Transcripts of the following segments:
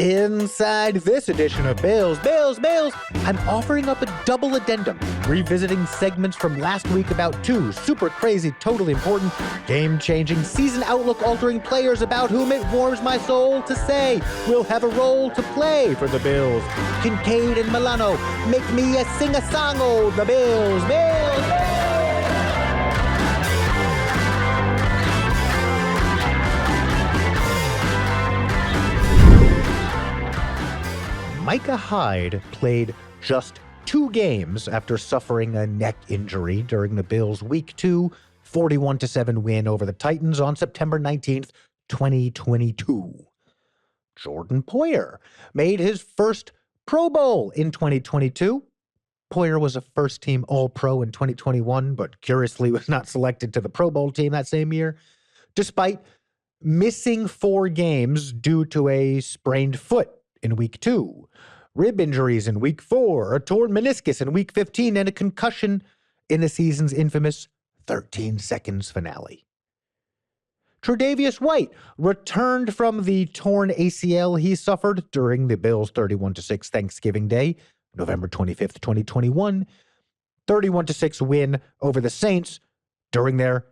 Inside this edition of Bills, I'm offering up a double addendum, revisiting segments from last week about two super crazy, totally important, game-changing, season outlook-altering players about whom it warms my soul to say will have a role to play for the Bills. Kincaid and Milano make me a sing-a-song-o, the Bills. Micah Hyde played just 2 games after suffering a neck injury during the Bills' Week 2 41-7 win over the Titans on September 19th, 2022. Jordan Poyer made his first Pro Bowl in 2022. Poyer was a first-team All-Pro in 2021, but curiously was not selected to the Pro Bowl team that same year, despite missing 4 games due to a sprained foot in Week 2, rib injuries in Week 4, a torn meniscus in Week 15, and a concussion in the season's infamous 13 seconds finale. Tre'Davious White returned from the torn ACL he suffered during the Bills' 31-6 Thanksgiving Day, November 25th, 2021, 31-6 win over the Saints during their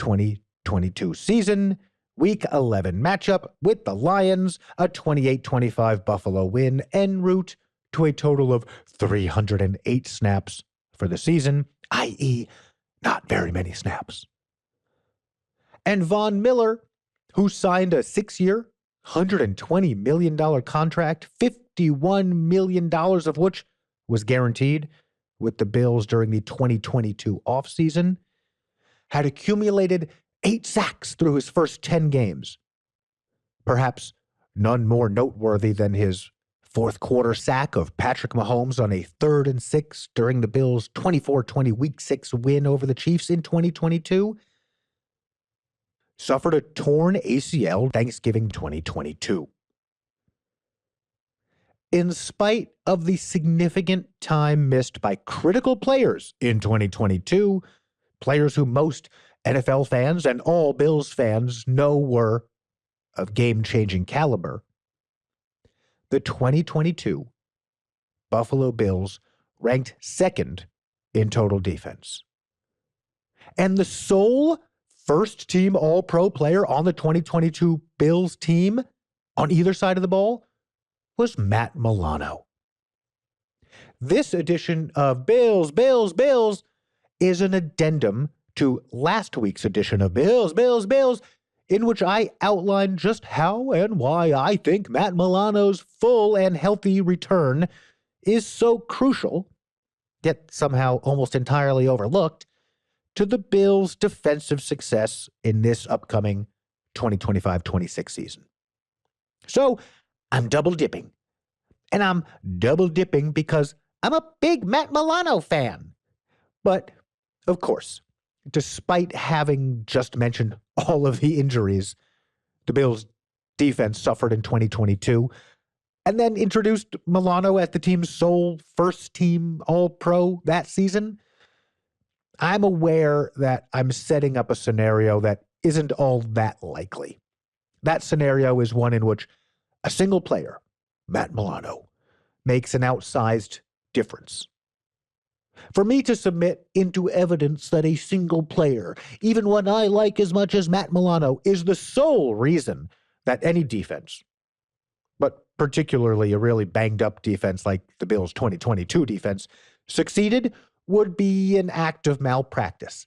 2022 season. Week 11 matchup with the Lions, a 28-25 Buffalo win en route to a total of 308 snaps for the season, i.e., not very many snaps. And Von Miller, who signed a 6-year, $120 million contract, $51 million of which was guaranteed with the Bills during the 2022 offseason, had accumulated 8 sacks through his first 10 games. Perhaps none more noteworthy than his fourth-quarter sack of Patrick Mahomes on a 3rd and 6 during the Bills' 24-20 Week 6 win over the Chiefs in 2022. Suffered a torn ACL Thanksgiving 2022. In spite of the significant time missed by critical players in 2022, players who most NFL fans and all Bills fans know were of game-changing caliber, the 2022 Buffalo Bills ranked 2nd in total defense. And the sole first-team All-Pro player on the 2022 Bills team on either side of the ball was Matt Milano. This edition of Bills is an addendum to last week's edition of Bills, in which I outlined just how and why I think Matt Milano's full and healthy return is so crucial, yet somehow almost entirely overlooked, to the Bills' defensive success in this upcoming 2025-26 season. So, I'm double dipping. And I'm double dipping because I'm a big Matt Milano fan. But, of course, despite having just mentioned all of the injuries the Bills' defense suffered in 2022, and then introduced Milano as the team's sole first-team All-Pro that season, I'm aware that I'm setting up a scenario that isn't all that likely. That scenario is one in which a single player, Matt Milano, makes an outsized difference. For me to submit into evidence that a single player, even one I like as much as Matt Milano, is the sole reason that any defense, but particularly a really banged-up defense like the Bills' 2022 defense, succeeded would be an act of malpractice.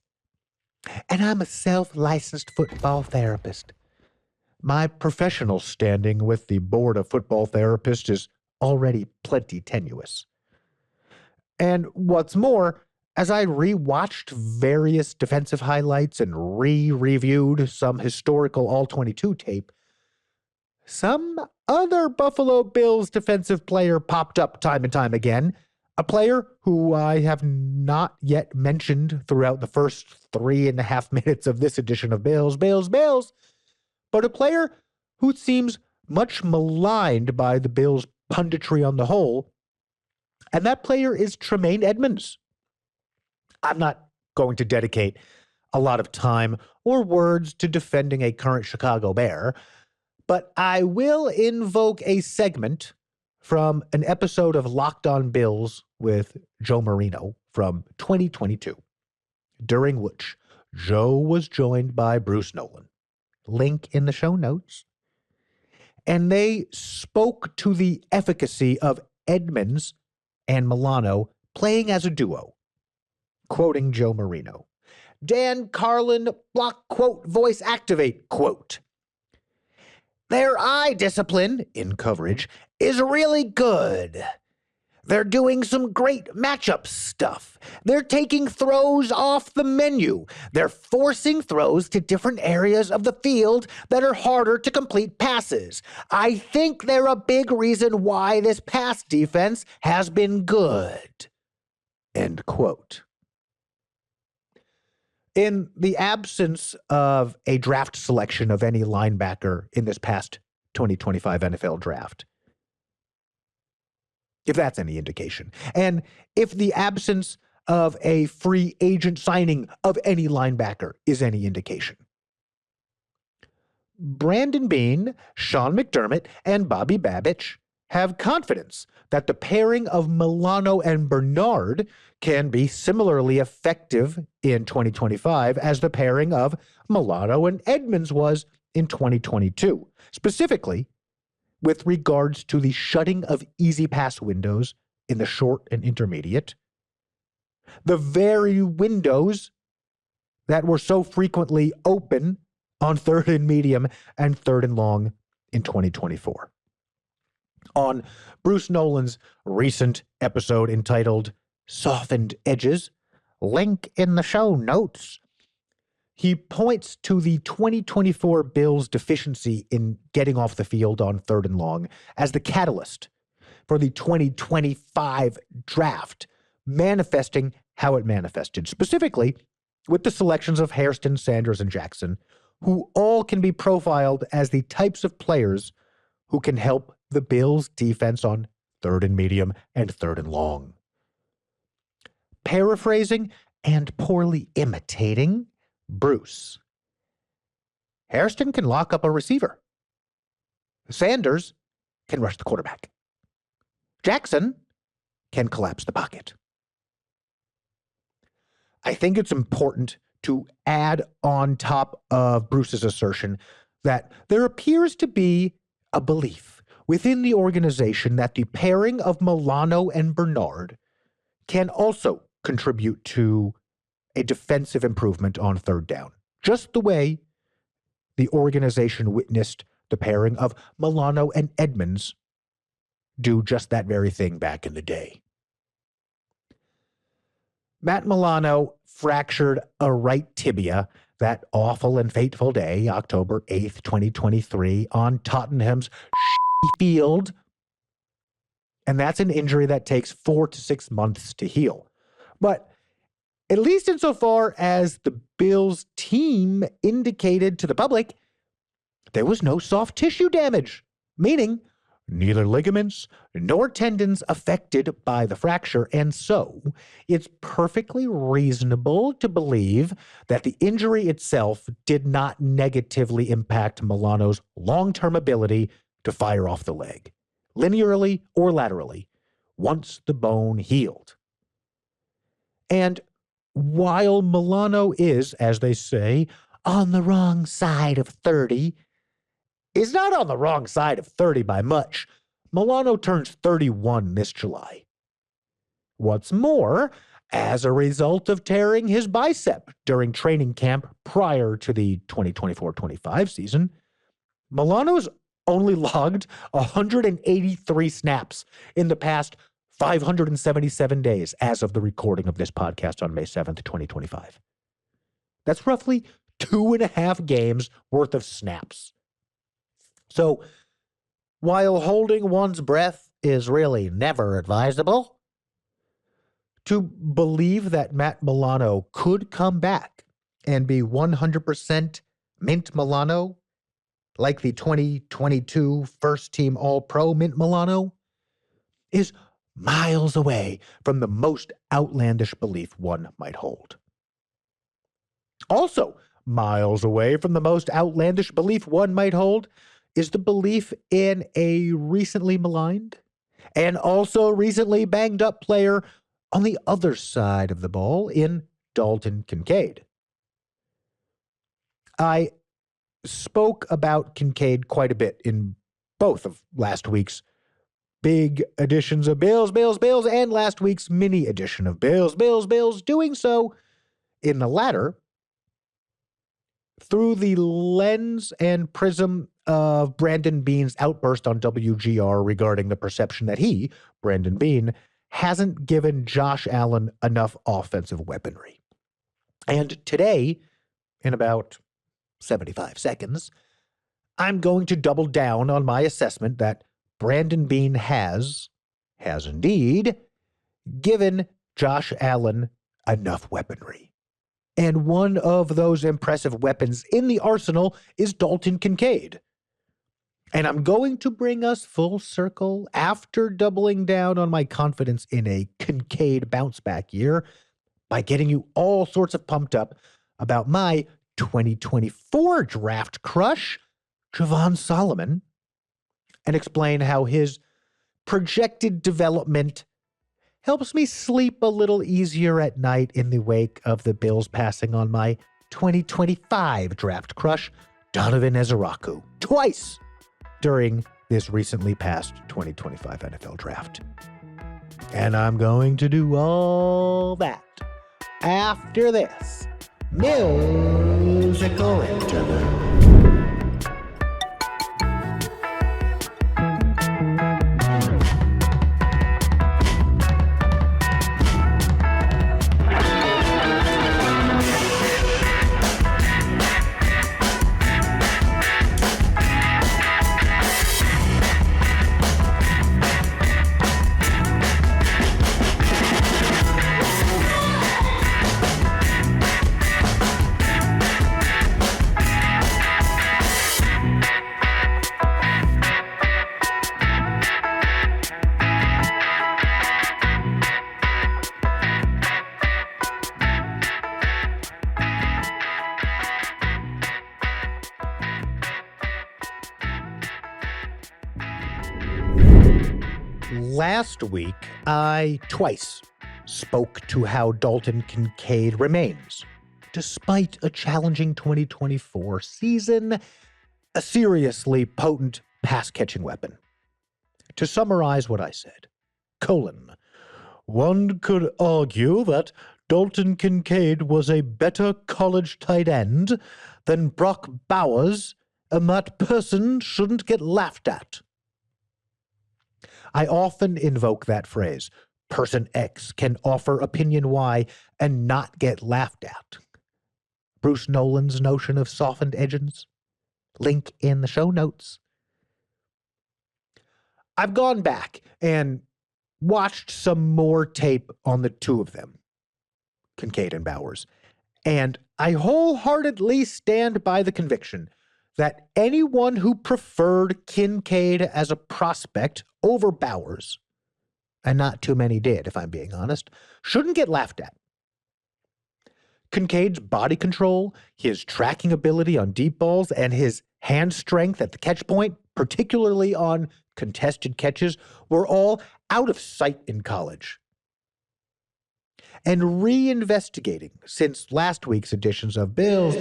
And I'm a self-licensed football therapist. My professional standing with the Board of Football Therapists is already plenty tenuous. And what's more, as I rewatched various defensive highlights and re-reviewed some historical All-22 tape, some other Buffalo Bills defensive player popped up time and time again, a player who I have not yet mentioned throughout the first 3.5 minutes of this edition of Bills, but a player who seems much maligned by the Bills' punditry on the whole, and that player is Tremaine Edmunds. I'm not going to dedicate a lot of time or words to defending a current Chicago Bear, but I will invoke a segment from an episode of Locked On Bills with Joe Marino from 2022, during which Joe was joined by Bruce Nolan. Link in the show notes. And they spoke to the efficacy of Edmonds and Milano playing as a duo. Quoting Joe Marino, Dan Carlin, block quote, voice activate quote. Their eye discipline in coverage is really good. They're doing some great matchup stuff. They're taking throws off the menu. They're forcing throws to different areas of the field that are harder to complete passes. I think they're a big reason why this pass defense has been good. End quote. In the absence of a draft selection of any linebacker in this past 2025 NFL draft, if that's any indication, and if the absence of a free agent signing of any linebacker is any indication, Brandon Beane, Sean McDermott, and Bobby Babich have confidence that the pairing of Milano and Bernard can be similarly effective in 2025 as the pairing of Milano and Edmonds was in 2022, specifically with regards to the shutting of easy pass windows in the short and intermediate, the very windows that were so frequently open on third and medium and third and long in 2024. On Bruce Nolan's recent episode entitled Softened Edges, link in the show notes, he points to the 2024 Bills' deficiency in getting off the field on third and long as the catalyst for the 2025 draft, manifesting how it manifested, specifically with the selections of Hairston, Sanders, and Jackson, who all can be profiled as the types of players who can help the Bills' defense on third and medium and third and long. Paraphrasing and poorly imitating Bruce, Hairston can lock up a receiver. Sanders can rush the quarterback. Jackson can collapse the pocket. I think it's important to add on top of Bruce's assertion that there appears to be a belief within the organization that the pairing of Milano and Bernard can also contribute to a defensive improvement on third down, just the way the organization witnessed the pairing of Milano and Edmonds do just that very thing back in the day. Matt Milano fractured a right tibia that awful and fateful day, October 8th, 2023, on Tottenham's field. And that's an injury that takes 4 to 6 months to heal. But at least insofar as the Bills team indicated to the public, there was no soft tissue damage, meaning neither ligaments nor tendons affected by the fracture, and so it's perfectly reasonable to believe that the injury itself did not negatively impact Milano's long-term ability to fire off the leg, linearly or laterally, once the bone healed. And while Milano is, as they say, on the wrong side of 30, he's not on the wrong side of 30 by much. Milano turns 31 this July. What's more, as a result of tearing his bicep during training camp prior to the 2024-25 season, Milano's only logged 183 snaps in the past 577 days as of the recording of this podcast on May 7th, 2025. That's roughly 2.5 games worth of snaps. So, while holding one's breath is really never advisable, to believe that Matt Milano could come back and be 100% Mint Milano, like the 2022 first-team All-Pro Mint Milano, is miles away from the most outlandish belief one might hold. Also, miles away from the most outlandish belief one might hold is the belief in a recently maligned and also recently banged up player on the other side of the ball in Dalton Kincaid. I spoke about Kincaid quite a bit in both of last week's big editions of Bills, and last week's mini edition of Bills, doing so in the latter through the lens and prism of Brandon Beane's outburst on WGR regarding the perception that he, Brandon Beane, hasn't given Josh Allen enough offensive weaponry. And today, in about 75 seconds, I'm going to double down on my assessment that Brandon Beane has indeed, given Josh Allen enough weaponry. And one of those impressive weapons in the arsenal is Dalton Kincaid. And I'm going to bring us full circle after doubling down on my confidence in a Kincaid bounce-back year by getting you all sorts of pumped up about my 2024 draft crush, Javon Solomon, and explain how his projected development helps me sleep a little easier at night in the wake of the Bills passing on my 2025 draft crush, Donovan Ezeraku, twice during this recently passed 2025 NFL draft. And I'm going to do all that after this musical interlude. Last week, I twice spoke to how Dalton Kincaid remains, despite a challenging 2024 season, a seriously potent pass-catching weapon. To summarize what I said, one could argue that Dalton Kincaid was a better college tight end than Brock Bowers, and that person shouldn't get laughed at. I often invoke that phrase, person X can offer opinion Y and not get laughed at. Bruce Nolan's notion of softened edges. Link in the show notes. I've gone back and watched some more tape on the two of them, Kincaid and Bowers, and I wholeheartedly stand by the conviction that anyone who preferred Kincaid as a prospect over Bowers, and not too many did, if I'm being honest, shouldn't get laughed at. Kincaid's body control, his tracking ability on deep balls, and his hand strength at the catch point, particularly on contested catches, were all out of sight in college. And reinvestigating since last week's editions of Bills,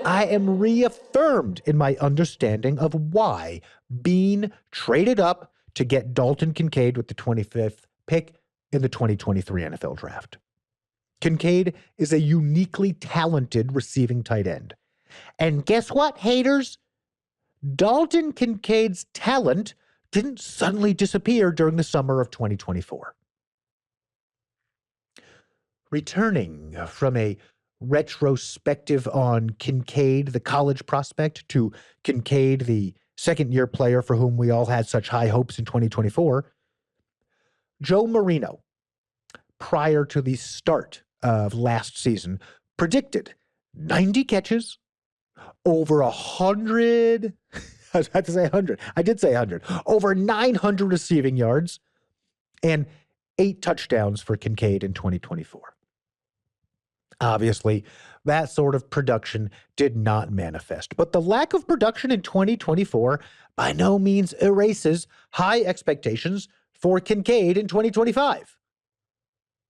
I am reaffirmed in my understanding of why Beane traded up to get Dalton Kincaid with the 25th pick in the 2023 NFL Draft. Kincaid is a uniquely talented receiving tight end. And guess what, haters? Dalton Kincaid's talent didn't suddenly disappear during the summer of 2024. Returning from a retrospective on Kincaid, the college prospect, to Kincaid, the second-year player for whom we all had such high hopes in 2024, Joe Marino, prior to the start of last season, predicted 90 catches, over 100, I had to say 100, I did say 100, over 900 receiving yards, and 8 touchdowns for Kincaid in 2024. Obviously, that sort of production did not manifest, but the lack of production in 2024 by no means erases high expectations for Kincaid in 2025.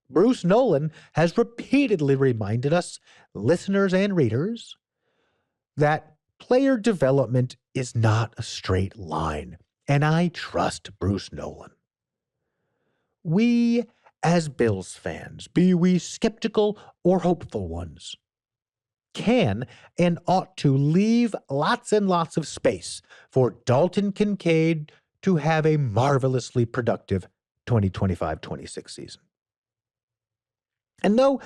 Bruce Nolan has repeatedly reminded us, listeners and readers, that player development is not a straight line, and I trust Bruce Nolan. We, as Bills fans, be we skeptical or hopeful ones, can and ought to leave lots and lots of space for Dalton Kincaid to have a marvelously productive 2025-26 season. And though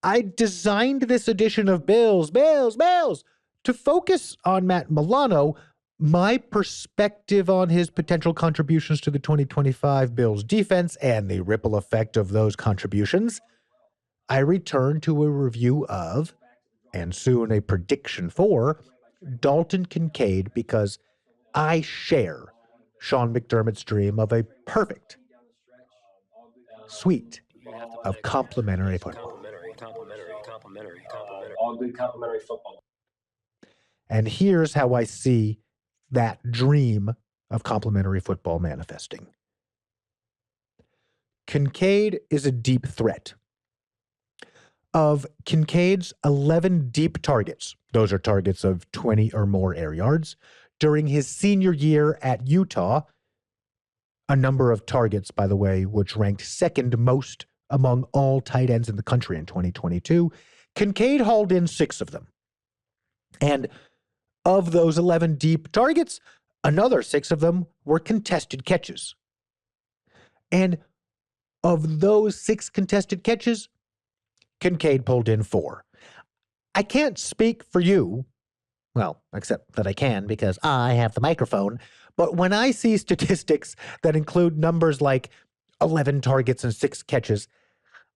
I designed this edition of Bills to focus on Matt Milano, my perspective on his potential contributions to the 2025 Bills defense and the ripple effect of those contributions, I return to a review of, and soon a prediction for, Dalton Kincaid because I share Sean McDermott's dream of a perfect suite of complementary football. All good complementary football. And here's how I see that dream of complementary football manifesting. Kincaid is a deep threat. Of Kincaid's 11 deep targets, those are targets of 20 or more air yards, during his senior year at Utah, a number of targets, by the way, which ranked second most among all tight ends in the country in 2022, Kincaid hauled in 6 of them. And of those 11 deep targets, another 6 of them were contested catches. And of those 6 contested catches, Kincaid pulled in 4. I can't speak for you, well, except that I can because I have the microphone, but when I see statistics that include numbers like 11 targets and 6 catches,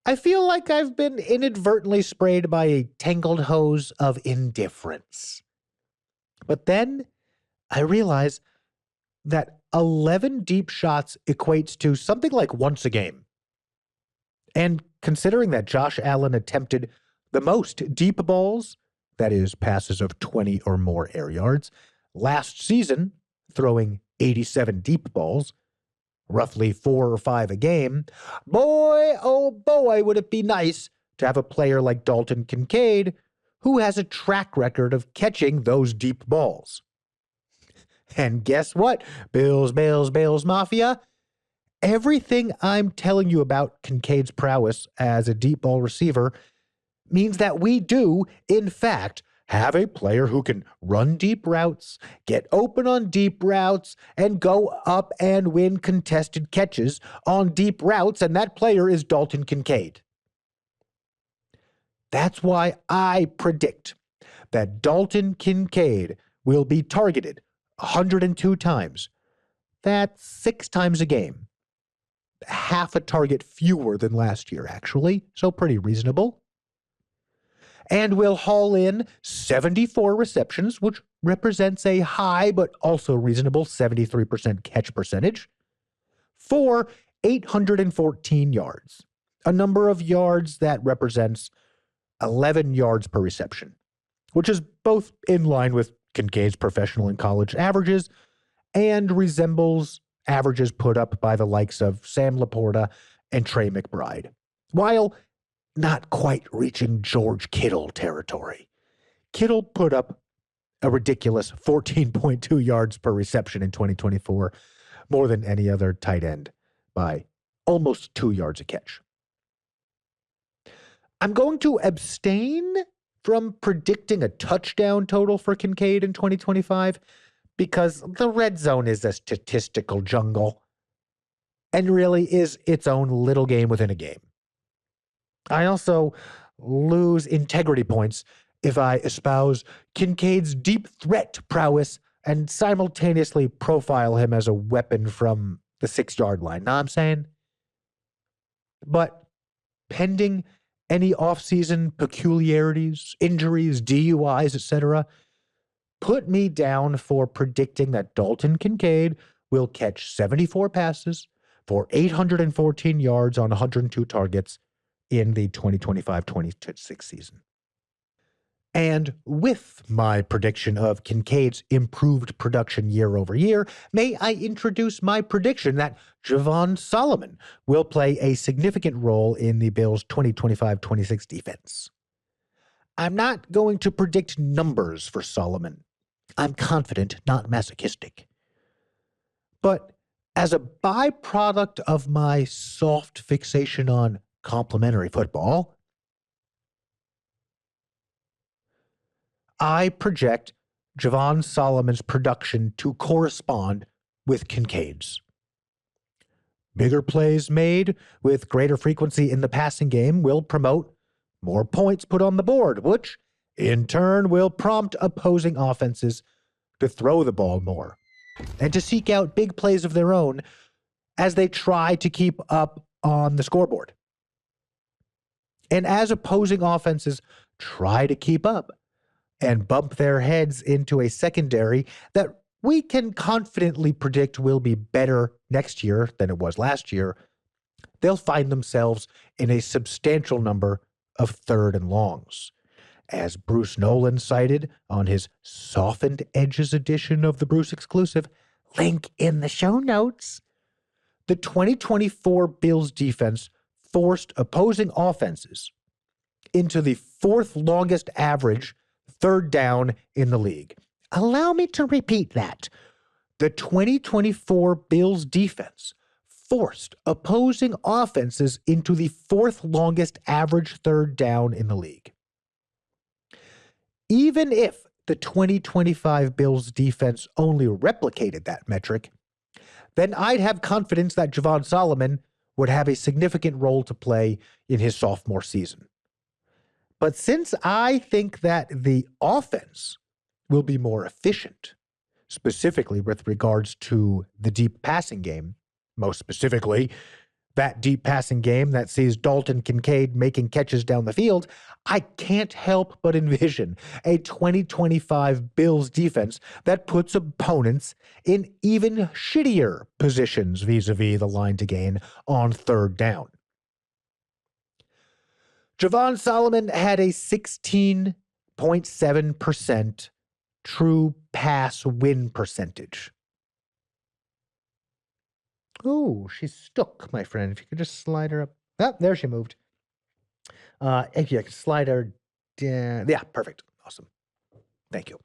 I feel like I've been inadvertently sprayed by a tangled hose of indifference. But then I realize that 11 deep shots equates to something like once a game. And considering that Josh Allen attempted the most deep balls, that is, passes of 20 or more air yards, last season, throwing 87 deep balls, roughly 4 or 5 a game, boy, oh boy, would it be nice to have a player like Dalton Kincaid who has a track record of catching those deep balls. And guess what, Bills Mafia? Everything I'm telling you about Kincaid's prowess as a deep ball receiver means that we do, in fact, have a player who can run deep routes, get open on deep routes, and go up and win contested catches on deep routes, and that player is Dalton Kincaid. That's why I predict that Dalton Kincaid will be targeted 102 times. That's 6 times a game. Half a target fewer than last year, actually, so pretty reasonable. And will haul in 74 receptions, which represents a high but also reasonable 73% catch percentage, for 814 yards, a number of yards that represents 11 yards per reception, which is both in line with Kincaid's professional and college averages and resembles averages put up by the likes of Sam Laporta and Trey McBride, while not quite reaching George Kittle territory. Kittle put up a ridiculous 14.2 yards per reception in 2024, more than any other tight end by almost 2 yards a catch. I'm going to abstain from predicting a touchdown total for Kincaid in 2025 because the red zone is a statistical jungle and really is its own little game within a game. I also lose integrity points if I espouse Kincaid's deep threat prowess and simultaneously profile him as a weapon from the 6-yard line. Know what I'm saying? But pending any offseason peculiarities, injuries, DUIs, etc., put me down for predicting that Dalton Kincaid will catch 74 passes for 814 yards on 102 targets in the 2025-26 season. And with my prediction of Kincaid's improved production year over year, may I introduce my prediction that Javon Solomon will play a significant role in the Bills' 2025-26 defense. I'm not going to predict numbers for Solomon. I'm confident, not masochistic. But as a byproduct of my soft fixation on complimentary football, I project Javon Solomon's production to correspond with Kincaid's. Bigger plays made with greater frequency in the passing game will promote more points put on the board, which in turn will prompt opposing offenses to throw the ball more and to seek out big plays of their own as they try to keep up on the scoreboard. And as opposing offenses try to keep up and bump their heads into a secondary that we can confidently predict will be better next year than it was last year, they'll find themselves in a substantial number of third and longs. As Bruce Nolan cited on his Softened Edges edition of the Bruce Exclusive, link in the show notes, the 2024 Bills defense forced opposing offenses into the fourth longest average third down in the league. Allow me to repeat that. The 2024 Bills defense forced opposing offenses into the fourth longest average third down in the league. Even if the 2025 Bills defense only replicated that metric, then I'd have confidence that Javon Solomon would have a significant role to play in his sophomore season. But since I think that the offense will be more efficient, specifically with regards to the deep passing game, most specifically, that deep passing game that sees Dalton Kincaid making catches down the field, I can't help but envision a 2025 Bills defense that puts opponents in even shittier positions vis-a-vis the line to gain on third down. Javon Solomon had a 16.7% true pass win percentage. Oh, she's stuck, my friend. If you could just slide her up. Ah, there she moved. If you can slide her down. Yeah, perfect. Awesome. Thank you.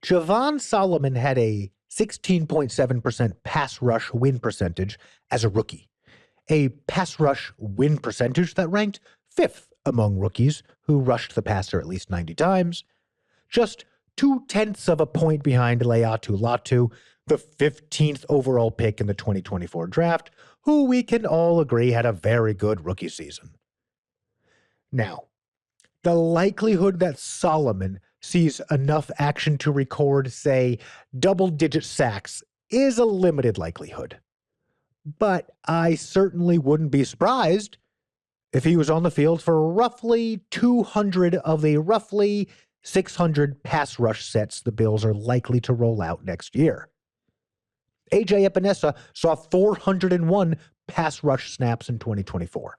Javon Solomon had a 16.7% pass rush win percentage as a rookie, a pass rush win percentage that ranked fifth among rookies who rushed the passer at least 90 times, just 0.2 of a point behind Leatu Latu, the 15th overall pick in the 2024 draft, who we can all agree had a very good rookie season. Now, the likelihood that Solomon sees enough action to record, say, double-digit sacks is a limited likelihood. But I certainly wouldn't be surprised if he was on the field for roughly 200 of the roughly 600 pass rush sets the Bills are likely to roll out next year. A.J. Epinesa saw 401 pass rush snaps in 2024.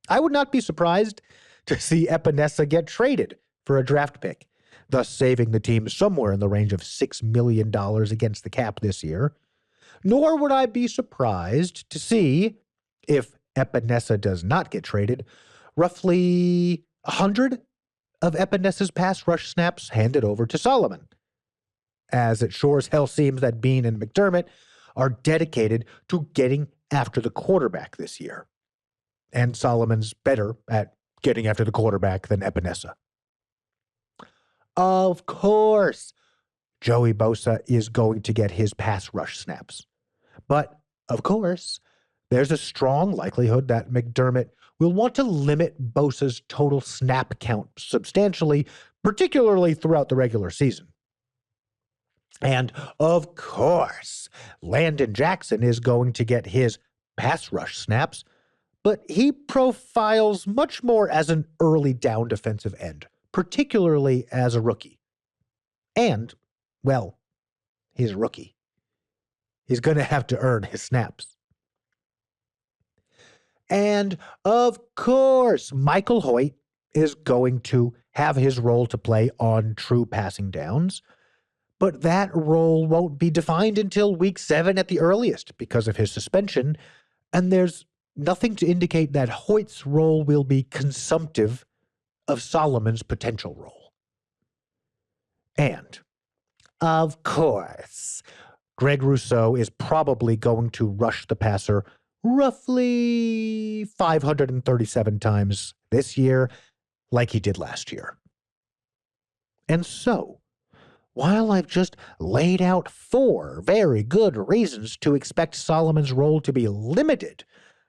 I would not be surprised to see Epinesa get traded for a draft pick, thus saving the team somewhere in the range of $6 million against the cap this year. Nor would I be surprised to see, if Epinesa does not get traded, roughly 100 of Epinesa's pass rush snaps handed over to Solomon, as it sure as hell seems that Bean and McDermott are dedicated to getting after the quarterback this year. And Solomon's better at getting after the quarterback than Epinesa. Of course, Joey Bosa is going to get his pass rush snaps. But, of course, there's a strong likelihood that McDermott will want to limit Bosa's total snap count substantially, particularly throughout the regular season. And, of course, Landon Jackson is going to get his pass rush snaps, but he profiles much more as an early down defensive end, particularly as a rookie. And, well, he's a rookie. He's going to have to earn his snaps. And of course, Michael Hoyt is going to have his role to play on true passing downs, but that role won't be defined until week 7 at the earliest because of his suspension, and there's nothing to indicate that Hoyt's role will be consumptive of Solomon's potential role. And, of course, Greg Rousseau is probably going to rush the passer roughly 537 times this year, like he did last year. And so, while I've just laid out 4 very good reasons to expect Solomon's role to be limited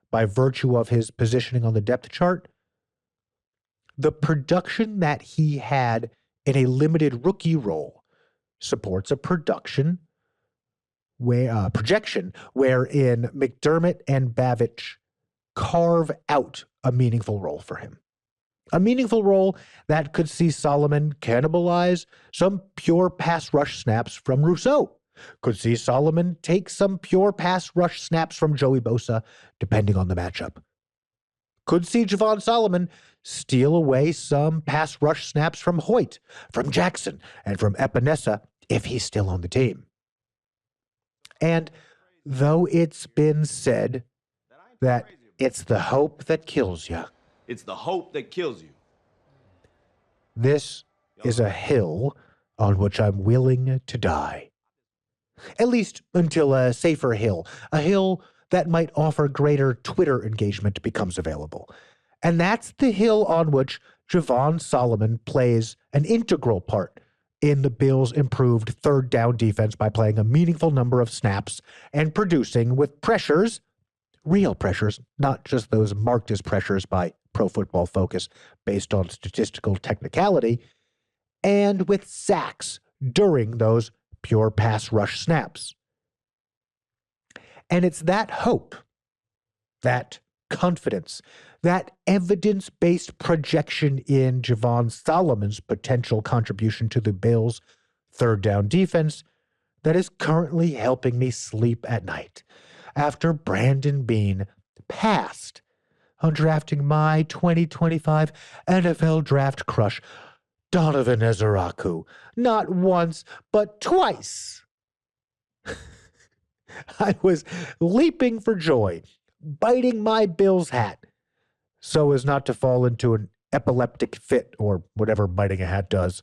by virtue of his positioning on the depth chart, the production that he had in a limited rookie role supports a projection wherein McDermott and Bavich carve out a meaningful role for him. A meaningful role that could see Solomon cannibalize some pure pass rush snaps from Rousseau. Could see Solomon take some pure pass rush snaps from Joey Bosa, depending on the matchup. Could see Javon Solomon steal away some pass rush snaps from Hoyt, from Jackson, and from Epinesa if he's still on the team. And though it's been said that it's the hope that kills you, it's the hope that kills you. This is a hill on which I'm willing to die. At least until a safer hill, a hill that might offer greater Twitter engagement becomes available. And that's the hill on which Javon Solomon plays an integral part in the Bills' improved third down defense by playing a meaningful number of snaps and producing with pressures, real pressures, not just those marked as pressures by Pro Football Focus based on statistical technicality, and with sacks during those pure pass rush snaps. And it's that hope, that confidence, that evidence-based projection in Javon Solomon's potential contribution to the Bills' third down defense that is currently helping me sleep at night after Brandon Beane passed on drafting my 2025 NFL draft crush, Donovan Ezeraku, not once, but twice. I was leaping for joy, biting my Bills hat, so as not to fall into an epileptic fit or whatever biting a hat does,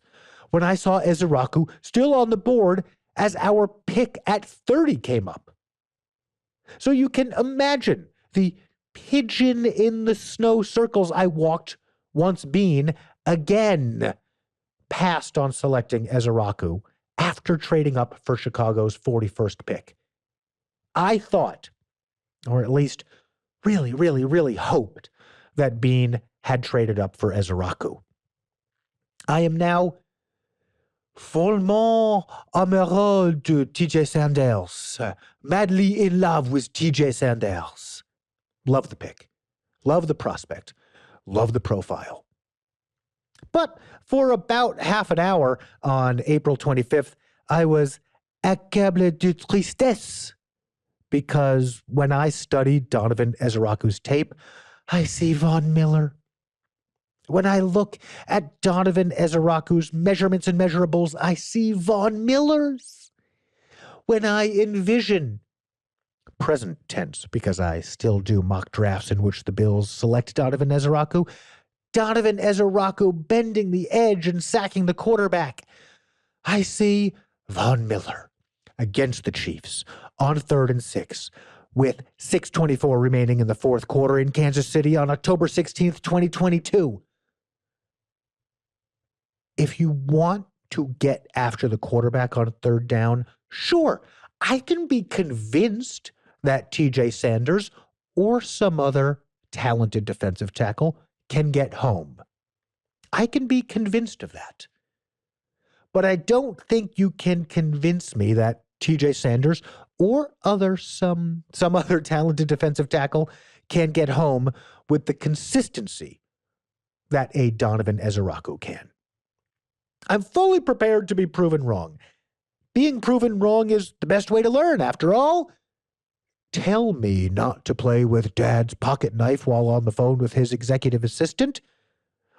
when I saw Ezeraku still on the board as our pick at 30 came up. So you can imagine the pigeon in the snow circles I walked once Beane again passed on selecting Ezeraku after trading up for Chicago's 41st pick. I thought, or at least really hoped, that Beane had traded up for Ezeraku. I am now follement amoureux de TJ Sanders, madly in love with TJ Sanders. Love the pick, love the prospect, love the profile. But for about half an hour on April 25th, I was accablé de tristesse, because when I studied Donovan Ezeraku's tape, I see Von Miller. When I look at Donovan Ezeraku's measurements and measurables, I see Von Miller's. When I envision, present tense, because I still do mock drafts in which the Bills select Donovan Ezeraku bending the edge and sacking the quarterback, I see Von Miller against the Chiefs on 3rd and 6, with 6:24 remaining in the fourth quarter in Kansas City on October 16th, 2022. If you want to get after the quarterback on 3rd down, sure, I can be convinced that TJ Sanders or some other talented defensive tackle can get home. I can be convinced of that. But I don't think you can convince me that TJ Sanders or some other talented defensive tackle can get home with the consistency that a Donovan Ezeraku can. I'm fully prepared to be proven wrong, being proven wrong is the best way to learn, after all. Tell me not to play with Dad's pocket knife while on the phone with his executive assistant.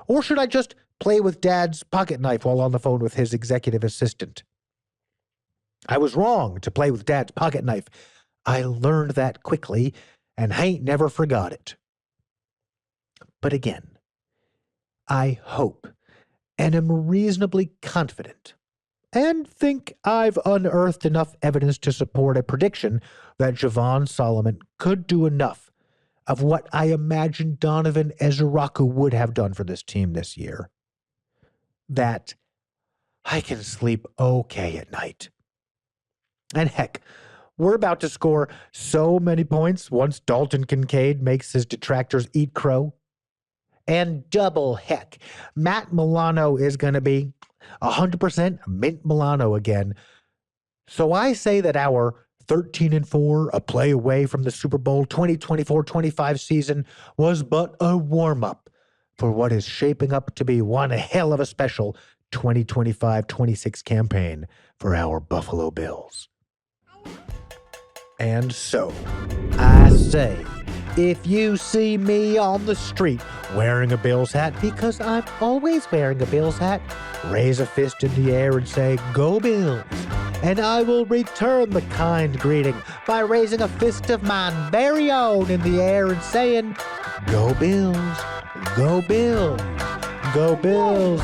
Or should I just play with Dad's pocket knife while on the phone with his executive assistant? I was wrong to play with Dad's pocket knife. I learned that quickly, and I ain't never forgot it. But again, I hope and am reasonably confident and think I've unearthed enough evidence to support a prediction that Javon Solomon could do enough of what I imagine Donovan Ezeraku would have done for this team this year, that I can sleep okay at night. And heck, we're about to score so many points once Dalton Kincaid makes his detractors eat crow. And double heck, Matt Milano is going to be 100% Mint Milano again. So I say that our 13-4, a play away from the Super Bowl 2024-25 season, was but a warm-up for what is shaping up to be one hell of a special 2025-26 campaign for our Buffalo Bills. And so, I say, if you see me on the street wearing a Bills hat, because I'm always wearing a Bills hat, raise a fist in the air and say, "Go Bills!" And I will return the kind greeting by raising a fist of mine very own in the air and saying, "Go Bills! Go Bills! Go Bills!"